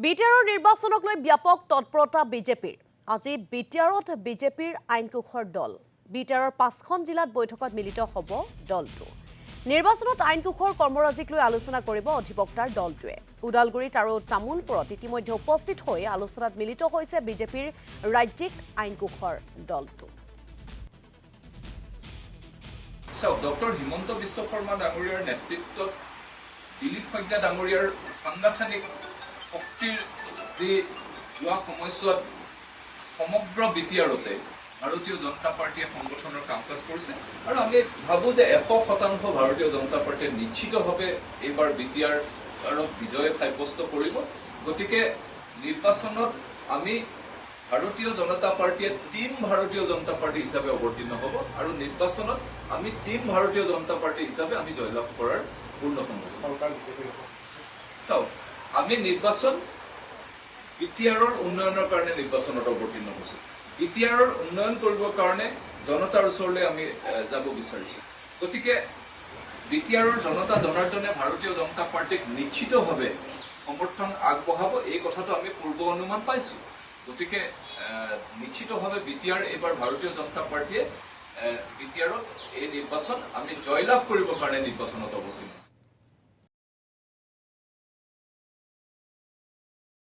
বিটিআৰৰ নিৰ্বাচনক লৈ ব্যাপক তৎপৰতা বিজেপিৰ। আজি বিটিআৰত বিজেপিৰ আইনকোষৰ দল। বিটিআৰৰ 5খন জিলাত বৈঠকত মিলিত হ'ব দলটো। নিৰ্বাচনত আইনকোষৰ কৰ্মৰাজিক লৈ আলোচনা কৰিব অধিবক্তাৰ দলটোৱে। উদালগুৰিত আৰু তামুলপুৰত ইতিমধ্যে উপস্থিত হৈ আলোচনাত মিলিত হৈছে বিজেপিৰ ৰাজ্যিক আইনকোষৰ দলটো। ডক্টৰ হিমন্ত বিশ্ব শৰ্মা ডাঙৰীয়াৰ নেতৃত্বত দিলীপ শইকীয়া ডাঙৰীয়াৰ সাংগঠনিক শক্তিৰ যি যোৱা সময়ছোৱাত সমগ্ৰ বিটিআৰতে ভাৰতীয় জনতা পাৰ্টীয়ে সংগঠনৰ কাম কাজ কৰিছে আৰু আমি ভাবো যে 100% ভাৰতীয় জনতা পাৰ্টীয়ে নিশ্চিতভাৱে এইবাৰ বিটিআৰক বিজয় সাব্যস্ত কৰিব। গতিকে নিৰ্বাচনত আমি ভাৰতীয় জনতা পাৰ্টীয়ে টিম ভাৰতীয় জনতা পাৰ্টী হিচাপে অৱতীৰ্ণ হ'ব আৰু নিৰ্বাচনত আমি টিম ভাৰতীয় জনতা পাৰ্টী হিচাপে আমি জয়লাভ কৰাৰ পূৰ্ণ সম্ভাৱনা। চাওক, আমি নিৰ্বাচন বিটিআৰৰ উন্নয়নৰ কাৰণে নিৰ্বাচনত অৱতীৰ্ণ হৈছো। বিটিআৰৰ উন্নয়ন কৰিবৰ কাৰণে জনতাৰ ওচৰলৈ আমি যাব বিচাৰিছো। গতিকে বিটিআৰৰ জনতা জনাৰ্দনে ভাৰতীয় জনতা পাৰ্টীক নিশ্চিতভাৱে সমৰ্থন আগবঢ়াব, এই কথাটো আমি পূৰ্ব অনুমান পাইছো। গতিকে নিশ্চিতভাৱে বিটিআৰ এইবাৰ ভাৰতীয় জনতা পাৰ্টীয়ে বিটিআৰত এই নিৰ্বাচন আমি জয়লাভ কৰিবৰ কাৰণে নিৰ্বাচনত অৱতীৰ্ণ।